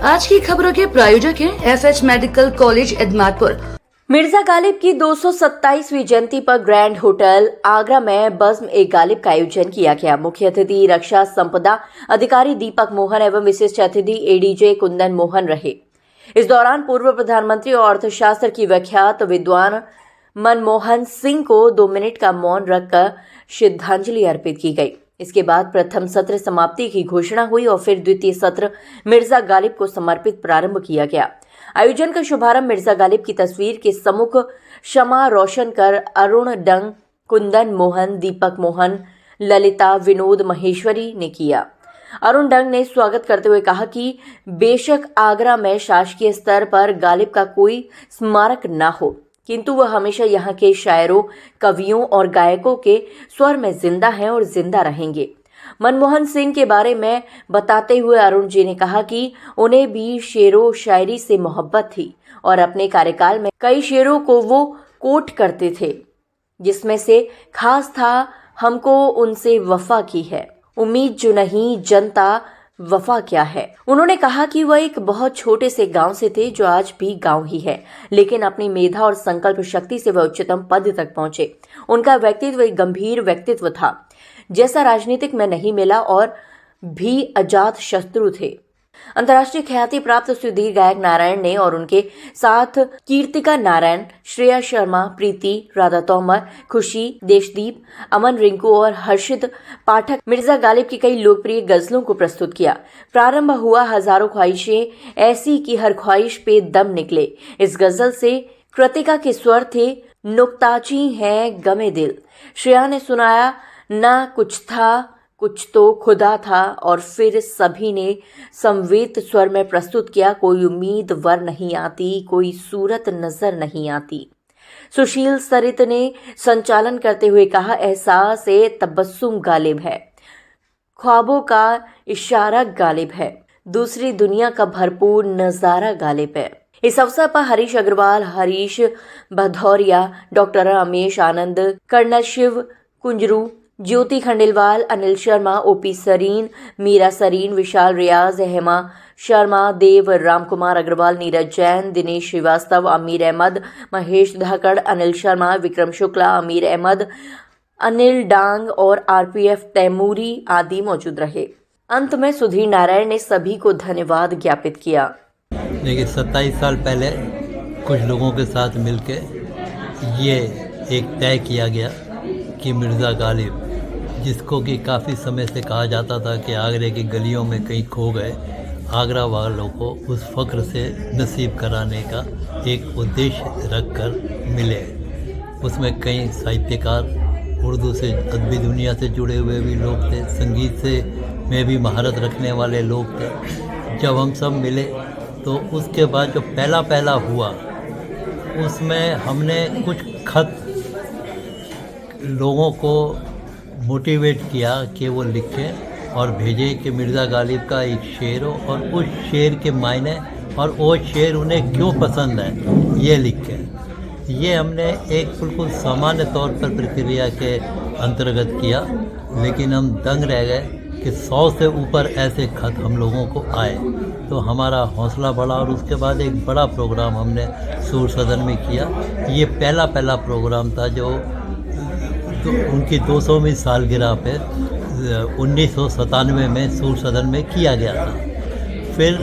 आज की खबरों के प्रायोजक हैं FH medical college Idmatpur. Mirza Ghalib की 227वीं जयंती पर ग्रैंड होटल आगरा में बज़्म ए गालिब का आयोजन किया गया। मुख्य अतिथि रक्षा संपदा अधिकारी दीपक मोहन एवं विशिष्ट अतिथि ADJ कुंदन मोहन रहे। इस दौरान पूर्व प्रधानमंत्री और अर्थशास्त्र की विख्यात विद्वान मनमोहन सिंह को 2 मिनट का मौन रखकर श्रद्धांजलि अर्पित की गई। इसके बाद प्रथम सत्र समाप्ति की घोषणा हुई और फिर द्वितीय सत्र मिर्जा गालिब को समर्पित प्रारंभ किया गया। आयोजन का शुभारंभ मिर्जा गालिब की तस्वीर के सम्मुख क्षमा रोशन कर अरुण डंग, कुंदन मोहन, दीपक मोहन, ललिता, विनोद महेश्वरी ने किया। अरुण डंग ने स्वागत करते हुए कहा कि बेशक आगरा में शासकीय स्तर पर गालिब का कोई स्मारक न हो, किंतु वह हमेशा यहाँ के शायरों, कवियों और गायकों के स्वर में जिंदा हैं और जिंदा रहेंगे। मनमोहन सिंह के बारे में बताते हुए अरुण जी ने कहा कि उन्हें भी शेरो शायरी से मोहब्बत थी और अपने कार्यकाल में कई शेरों को वो कोट करते थे, जिसमें से खास था हमको उनसे वफा की है, उम्मीद जो नहीं जनता वफा क्या है। उन्होंने कहा कि वह एक बहुत छोटे से गांव से थे जो आज भी गांव ही है, लेकिन अपनी मेधा और संकल्प शक्ति से वह उच्चतम पद तक पहुंचे। उनका व्यक्तित्व एक गंभीर व्यक्तित्व था, जैसा राजनीतिक में नहीं मिला और भी अजात शत्रु थे। अंतर्राष्ट्रीय ख्याति प्राप्त सुधीर गायक नारायण ने और उनके साथ कीर्तिका नारायण, श्रेया शर्मा, प्रीति, राधा तोमर, खुशी, देशदीप, अमन रिंकू और हर्षित पाठक मिर्जा गालिब की कई लोकप्रिय गजलों को प्रस्तुत किया। प्रारंभ हुआ हजारों ख्वाहिशें ऐसी कि हर ख्वाहिश पे दम निकले। इस गजल से कृतिका के स्वर थे नुक्ताची है गमे दिल। श्रेया ने सुनाया ना कुछ था कुछ तो खुदा था और फिर सभी ने संवेद स्वर में प्रस्तुत किया कोई उम्मीद वर नहीं आती, कोई सूरत नजर नहीं आती। सुशील सरित ने संचालन करते हुए कहा एहसास ए तबस्सुम गालिब है, ख्वाबों का इशारा गालिब है, दूसरी दुनिया का भरपूर नजारा गालिब है। इस अवसर पर हरीश अग्रवाल, हरीश भदौरिया, डॉक्टर रमेश आनंद, कर्नल शिव कुंजरू, ज्योति खंडेलवाल, अनिल शर्मा, OP सरीन, मीरा सरीन, विशाल रियाज, हेमा शर्मा, देव रामकुमार अग्रवाल, नीरज जैन, दिनेश श्रीवास्तव, अमीर अहमद, महेश धाकड़, अनिल शर्मा, विक्रम शुक्ला, अमीर अहमद, अनिल डांग और RPF तैमूरी आदि मौजूद रहे। अंत में सुधीर नारायण ने सभी को धन्यवाद ज्ञापित किया। देखिए 27 साल पहले कुछ लोगों के साथ मिलके ये एक तय किया गया कि मिर्ज़ा गालिब, जिसको कि काफ़ी समय से कहा जाता था कि आगरे की गलियों में कहीं खो गए, आगरा वालों को उस फ़ख्र से नसीब कराने का एक उद्देश्य रखकर मिले। उसमें कई साहित्यकार, उर्दू से अदबी दुनिया से जुड़े हुए भी लोग थे, संगीत से में भी महारत रखने वाले लोग थे। जब हम सब मिले तो उसके बाद जो पहला हुआ उसमें हमने कुछ खत लोगों को मोटिवेट किया कि वो लिखें और भेजें कि मिर्ज़ा गालिब का एक शेर हो और उस शेर के मायने और वो शेर उन्हें क्यों पसंद है ये लिखें। ये हमने एक बिल्कुल सामान्य तौर पर प्रक्रिया के अंतर्गत किया, लेकिन हम दंग रह गए कि 100 से ऊपर ऐसे खत हम लोगों को आए, तो हमारा हौसला बढ़ा और उसके बाद एक बड़ा प्रोग्राम हमने सूर सदन में किया। ये पहला प्रोग्राम था जो उनकी 200वीं सालगिरह पे 1997 में सूर सदन में किया गया था। फिर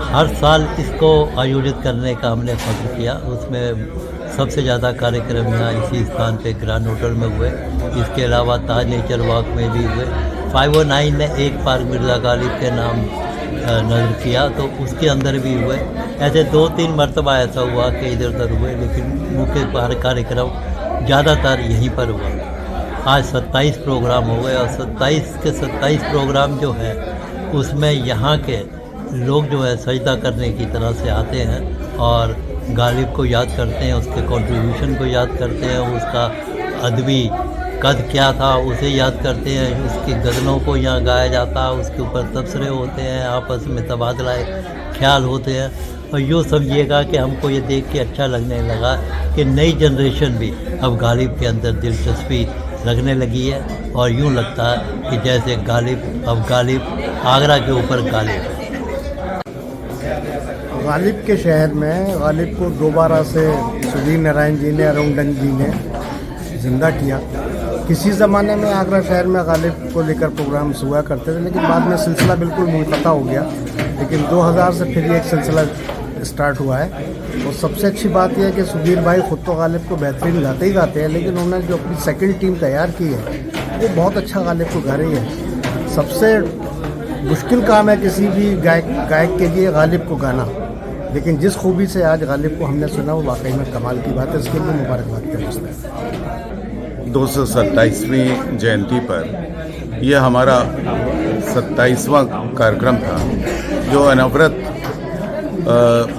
हर साल इसको आयोजित करने का हमने फक्र किया। उसमें सबसे ज़्यादा कार्यक्रम यहाँ इसी स्थान पे ग्रैंड होटल में हुए। इसके अलावा ताज नेचर वॉक में भी हुए। 509 ने एक पार्क मिर्ज़ा गालिब के नाम नज़र किया तो उसके अंदर भी हुए। ऐसे 2-3 मरतबा ऐसा हुआ कि इधर उधर हुए, लेकिन मुख्य कार्यक्रम ज़्यादातर यहीं पर हुआ। आज 27 प्रोग्राम हो गए और 27 के 27 प्रोग्राम जो है उसमें यहाँ के लोग जो है सजदा करने की तरह से आते हैं और गालिब को याद करते हैं, उसके कंट्रीब्यूशन को याद करते हैं, उसका अदबी कद क्या था उसे याद करते हैं, उसकी गज़लों को यहाँ गाया जाता है, उसके ऊपर तबसरे होते हैं, आपस में तबादला ख्याल होते हैं। और यूँ समझिएगा कि हमको ये देख के अच्छा लगने लगा कि नई जनरेशन भी अब गालिब के अंदर दिलचस्पी रखने लगी है और यूँ लगता है कि जैसे गालिब अब गालिब आगरा के ऊपर गालिब है। गालिब के शहर में गालिब को दोबारा से सुधीर नारायण जी ने, अरुण जी ने जिंदा किया। किसी ज़माने में आगरा शहर में गालिब को लेकर प्रोग्राम्स हुआ करते थे, लेकिन बाद में सिलसिला बिल्कुल मुनक़ता हो गया। लेकिन 2000 से फिर एक सिलसिला स्टार्ट हुआ है। और सबसे अच्छी बात यह है कि सुधीर भाई खुद तो गालिब को बेहतरीन गाते ही गाते हैं, लेकिन उन्होंने जो अपनी सेकंड टीम तैयार की है वो बहुत अच्छा गालिब को गा रही है। सबसे मुश्किल काम है किसी भी गायक के लिए गालिब को गाना, लेकिन जिस खूबी से आज गालिब को हमने सुना वो वाकई में कमाल की बात है। इसके लिए मुबारकबाद करते हैं। 227वीं जयंती पर यह हमारा 27वां कार्यक्रम था जो अनवरत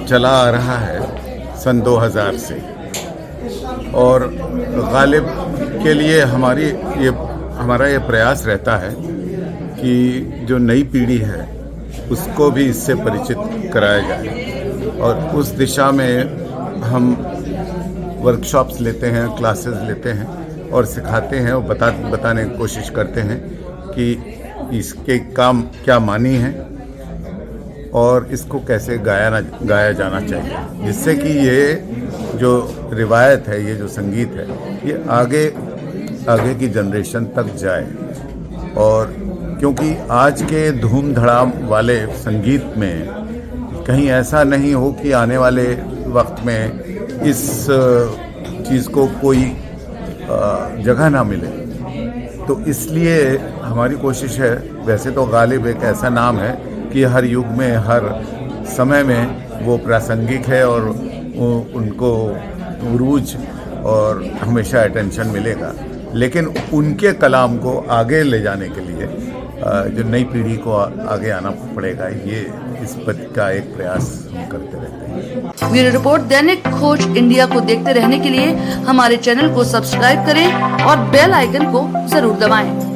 चला आ रहा है सन 2000 से। और गालिब के लिए हमारा ये प्रयास रहता है कि जो नई पीढ़ी है उसको भी इससे परिचित कराया जाए, और उस दिशा में हम वर्कशॉप्स लेते हैं, क्लासेस लेते हैं और सिखाते हैं और बताने की कोशिश करते हैं कि इसके काम क्या मानी है और इसको कैसे गाया जाना चाहिए, जिससे कि ये जो रिवायत है, ये जो संगीत है, ये आगे की जनरेशन तक जाए। और क्योंकि आज के धूम धड़ाम वाले संगीत में कहीं ऐसा नहीं हो कि आने वाले वक्त में इस चीज़ को कोई जगह ना मिले, तो इसलिए हमारी कोशिश है। वैसे तो गालिब एक ऐसा नाम है कि हर युग में, हर समय में वो प्रासंगिक है और उनको उरूज और हमेशा अटेंशन मिलेगा, लेकिन उनके कलाम को आगे ले जाने के लिए जो नई पीढ़ी को आगे आना पड़ेगा, ये इस बात का एक प्रयास हम करते रहते हैं। ब्यूरो रिपोर्ट, दैनिक खोज इंडिया को देखते रहने के लिए हमारे चैनल को सब्सक्राइब करें और बेल आइकन को जरूर दबाएं।